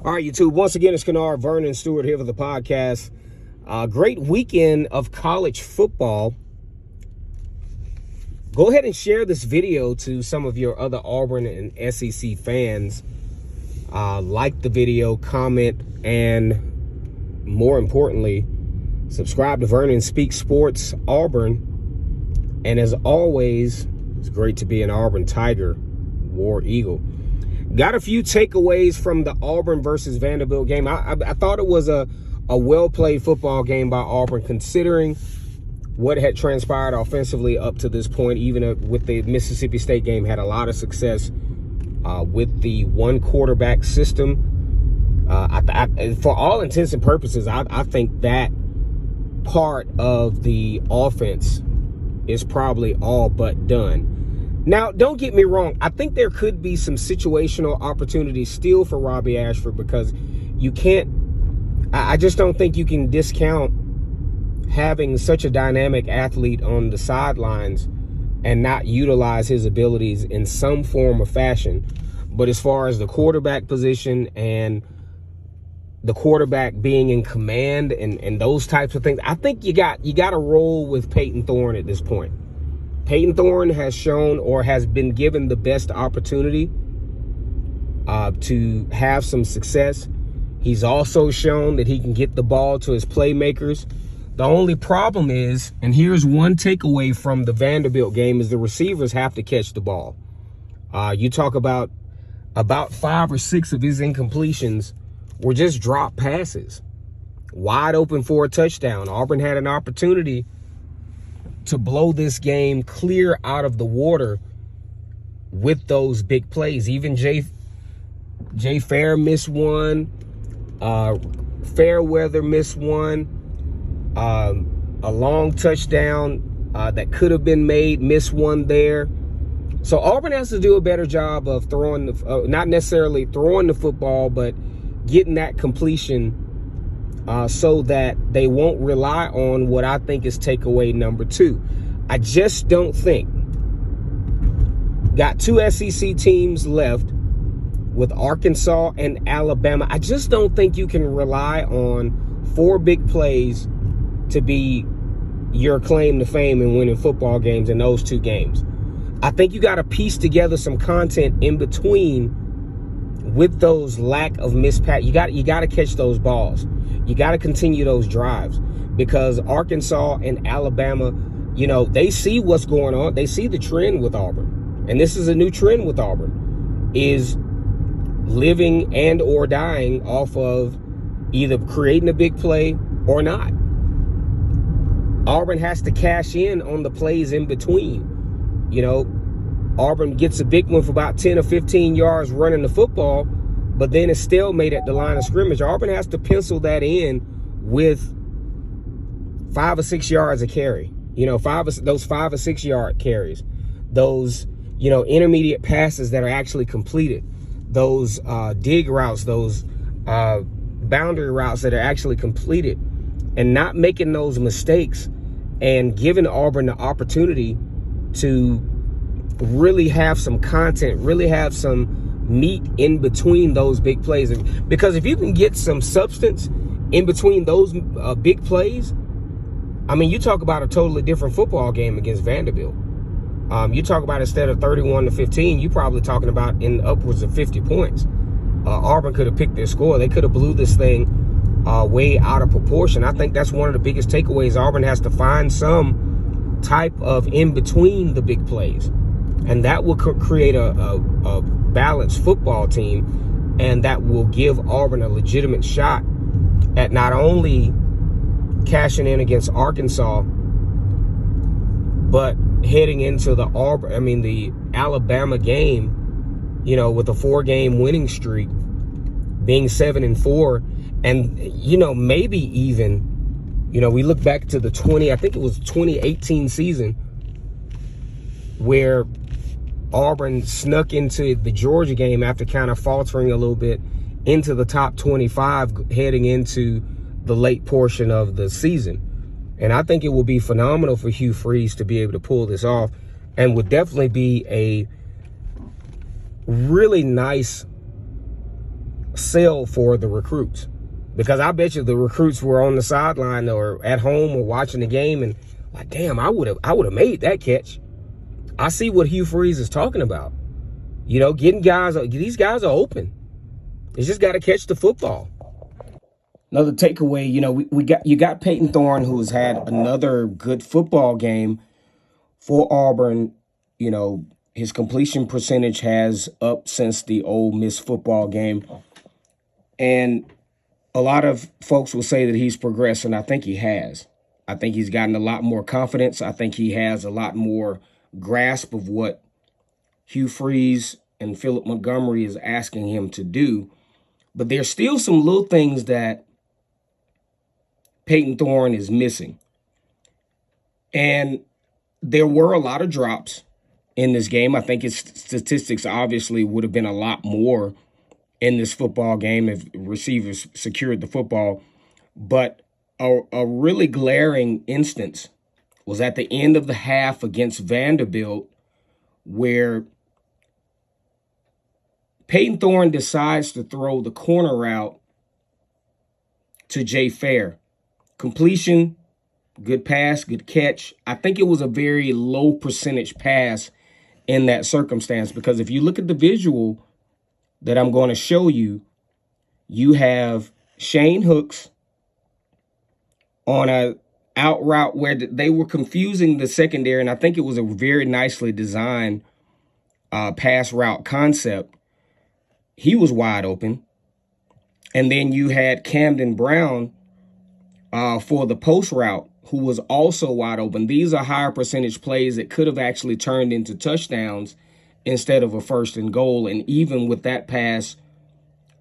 All right, YouTube. Once again, it's Kennard Vernon Stewart here for the podcast. Great weekend of college football. Go ahead and share this video to some of your other Auburn and SEC fans. Like the video, comment, and more importantly, subscribe to Vernon Speaks Sports Auburn. And as always, it's great to be an Auburn Tiger, War Eagle. Got a few takeaways from the Auburn versus Vanderbilt game. I thought it was a well-played football game by Auburn, considering what had transpired offensively up to this point. Even with the Mississippi State game, had a lot of success with the one quarterback system. For all intents and purposes, I think that part of the offense is probably all but done. Now, don't get me wrong. I think there could be some situational opportunities still for Robbie Ashford, because you can't, I just don't think you can discount having such a dynamic athlete on the sidelines and not utilize his abilities in some form or fashion. But as far as the quarterback position and the quarterback being in command and those types of things, I think you got to roll with Peyton Thorne at this point. Peyton Thorne has shown, or has been given, the best opportunity to have some success. He's also shown that he can get the ball to his playmakers. The only problem is, and here's one takeaway from the Vanderbilt game, is the receivers have to catch the ball. You talk about 5 or 6 of his incompletions were just drop passes, wide open for a touchdown. Auburn had an opportunity to blow this game clear out of the water with those big plays. Even Jay Fair missed one. Fairweather missed one. A long touchdown that could have been made, missed one there. So Auburn has to do a better job of throwing, not necessarily throwing the football, but getting that completion so that they won't rely on what I think is takeaway number 2. I just don't think. Got 2 SEC teams left with Arkansas and Alabama. I just don't think you can rely on 4 big plays to be your claim to fame in winning football games in those 2 games. I think you got to piece together some content in between with those lack of mispat. You got to catch those balls. You got to continue those drives, because Arkansas and Alabama, they see what's going on. They see the trend with Auburn. And this is a new trend with Auburn, is living and or dying off of either creating a big play or not. Auburn has to cash in on the plays in between. Auburn gets a big one for about 10 or 15 yards running the football, but then it's stalemate at the line of scrimmage. Auburn has to pencil that in with 5 or 6 yards of carry. Those 5 or 6 yard carries, those, intermediate passes that are actually completed, those dig routes, those boundary routes that are actually completed, and not making those mistakes, and giving Auburn the opportunity to really have some content, really have some meat in between those big plays. Because if you can get some substance in between those big plays, you talk about a totally different football game against Vanderbilt. You talk about, instead of 31-15, you're probably talking about in upwards of 50 points. Auburn could have picked their score. They could have blew this thing way out of proportion. I think that's one of the biggest takeaways. Auburn has to find some type of in between the big plays, and that will create a balanced football team, and that will give Auburn a legitimate shot at not only cashing in against Arkansas, but heading into the Alabama game, with a 4-game winning streak, being 7-4, and maybe even, we look back to the 2018 season, where Auburn snuck into the Georgia game after kind of faltering a little bit into the top 25 heading into the late portion of the season. And I think it will be phenomenal for Hugh Freeze to be able to pull this off, and would definitely be a really nice sell for the recruits. Because I bet you the recruits were on the sideline or at home or watching the game and like, damn, I would have made that catch. I see what Hugh Freeze is talking about. You know, getting guys, these guys are open. You just got to catch the football. Another takeaway, you know, you got Peyton Thorne, who's had another good football game for Auburn. You know, his completion percentage has up since the Ole Miss football game. And a lot of folks will say that he's progressed, and I think he has. I think he's gotten a lot more confidence. I think he has a lot more grasp of what Hugh Freeze and Philip Montgomery is asking him to do. But there's still some little things that Peyton Thorne is missing. And there were a lot of drops in this game. I think his statistics obviously would have been a lot more in this football game if receivers secured the football. But a really glaring instance was at the end of the half against Vanderbilt, where Peyton Thorne decides to throw the corner route to Jay Fair. Completion, good pass, good catch. I think it was a very low percentage pass in that circumstance, because if you look at the visual that I'm going to show you, you have Shane Hooks on a out route where they were confusing the secondary, and I think it was a very nicely designed pass route concept. He was wide open. And then you had Camden Brown for the post route, who was also wide open. These are higher percentage plays that could have actually turned into touchdowns instead of a 1st and goal. And even with that pass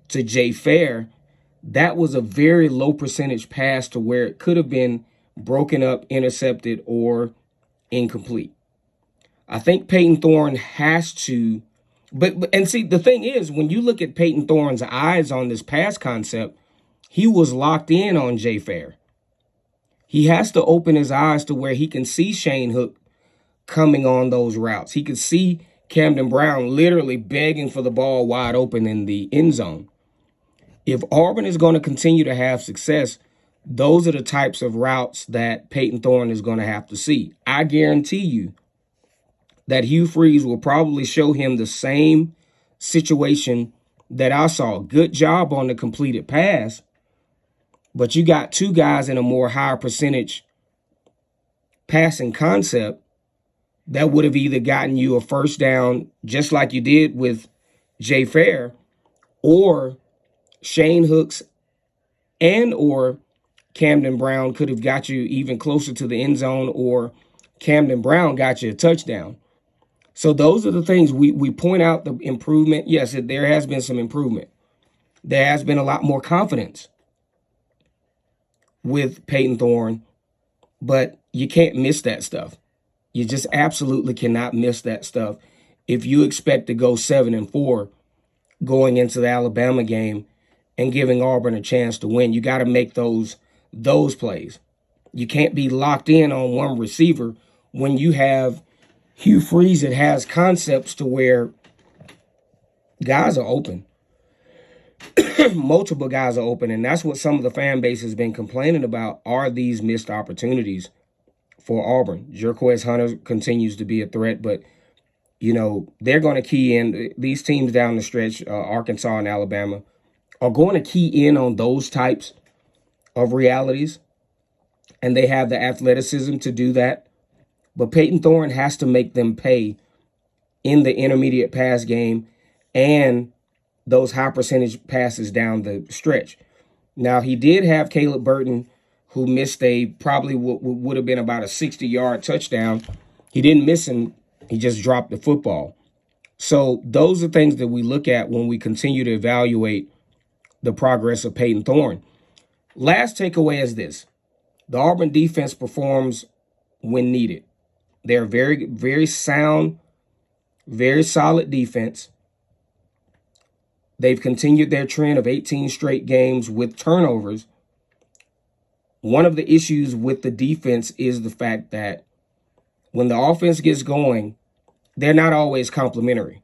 to Jay Fair, that was a very low percentage pass to where it could have been broken up, intercepted, or incomplete. I think Peyton Thorne has to, and see, the thing is, when you look at Peyton Thorne's eyes on this pass concept, he was locked in on Jay Fair. He has to open his eyes to where he can see Shane Hook coming on those routes. He could see Camden Brown literally begging for the ball wide open in the end zone. If Auburn is going to continue to have success, those are the types of routes that Peyton Thorne is going to have to see. I guarantee you that Hugh Freeze will probably show him the same situation that I saw. Good job on the completed pass, but you got two guys in a more higher percentage passing concept that would have either gotten you a first down, just like you did with Jay Fair, or Shane Hooks and or Camden Brown could have got you even closer to the end zone, or Camden Brown got you a touchdown. So those are the things we point out the improvement. Yes, there has been some improvement. There has been a lot more confidence with Peyton Thorne, but you can't miss that stuff. You just absolutely cannot miss that stuff if you expect to go 7-4 going into the Alabama game and giving Auburn a chance to win. You got to make those plays. You can't be locked in on one receiver when you have Hugh Freeze that has concepts to where guys are open. Multiple guys are open, and that's what some of the fan base has been complaining about, are these missed opportunities for Auburn. Jerquez Hunter continues to be a threat, but, you know, they're going to key in. These teams down the stretch, Arkansas and Alabama, are going to key in on those types of realities, and they have the athleticism to do that. But Peyton Thorne has to make them pay in the intermediate pass game and those high percentage passes down the stretch. Now, he did have Caleb Burton, who missed probably would have been about a 60-yard touchdown. He didn't miss him. He just dropped the football. So those are things that we look at when we continue to evaluate the progress of Peyton Thorne. Last takeaway is this. The Auburn defense performs when needed. They're very, very sound, very solid defense. They've continued their trend of 18 straight games with turnovers. One of the issues with the defense is the fact that when the offense gets going, they're not always complimentary.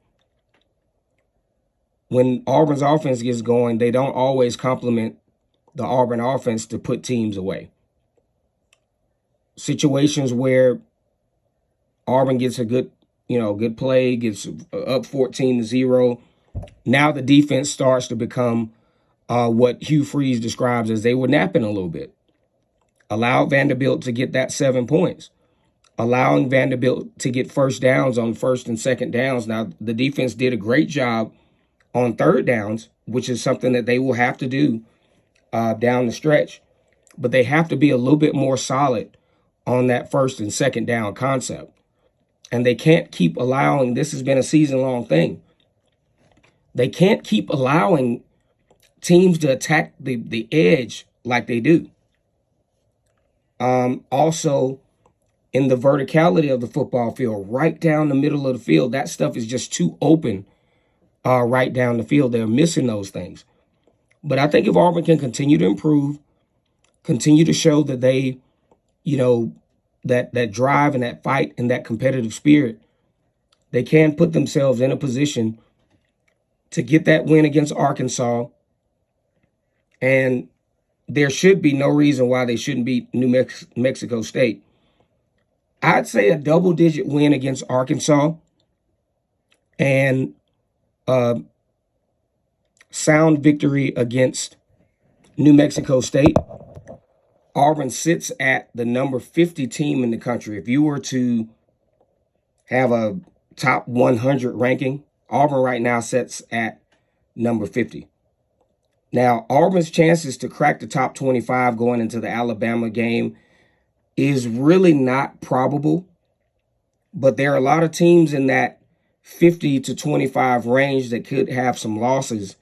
when Auburn's offense gets going, they don't always complement the Auburn offense to put teams away. Situations where Auburn gets a good play, gets up 14-0. Now the defense starts to become what Hugh Freeze describes as they were napping a little bit. Allowed Vanderbilt to get that 7 points. Allowing Vanderbilt to get first downs on first and second downs. Now, the defense did a great job on third downs, which is something that they will have to do down the stretch. But they have to be a little bit more solid on that first and second down concept. And they can't keep allowing, this has been a season-long thing, they can't keep allowing teams to attack the edge like they do. Also, in the verticality of the football field, right down the middle of the field, that stuff is just too open right down the field. They're missing those things. But I think if Auburn can continue to improve, continue to show that they, that drive and that fight and that competitive spirit, they can put themselves in a position to get that win against Arkansas. And there should be no reason why they shouldn't beat New Mexico State. I'd say a double-digit win against Arkansas and a sound victory against New Mexico State. Auburn sits at the number 50 team in the country. If you were to have a top 100 ranking, Auburn right now sits at number 50. Now, Auburn's chances to crack the top 25 going into the Alabama game is really not probable, but there are a lot of teams in that 50 to 25 range that could have some losses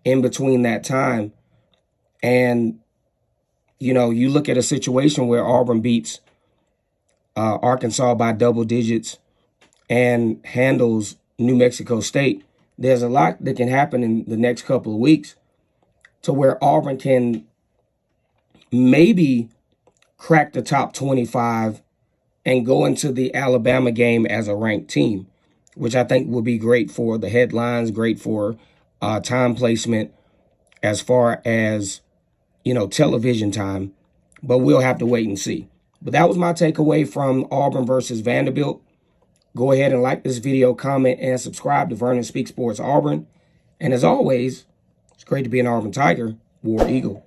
in between that time. And, you look at a situation where Auburn beats Arkansas by double digits and handles New Mexico State. There's a lot that can happen in the next couple of weeks to where Auburn can maybe crack the top 25 and go into the Alabama game as a ranked team, which I think will be great for the headlines, great for time placement as far as, television time. But we'll have to wait and see. But that was my takeaway from Auburn versus Vanderbilt. Go ahead and like this video, comment, and subscribe to Vernon Speaks Sports Auburn. And as always, it's great to be an Auburn Tiger, War Eagle.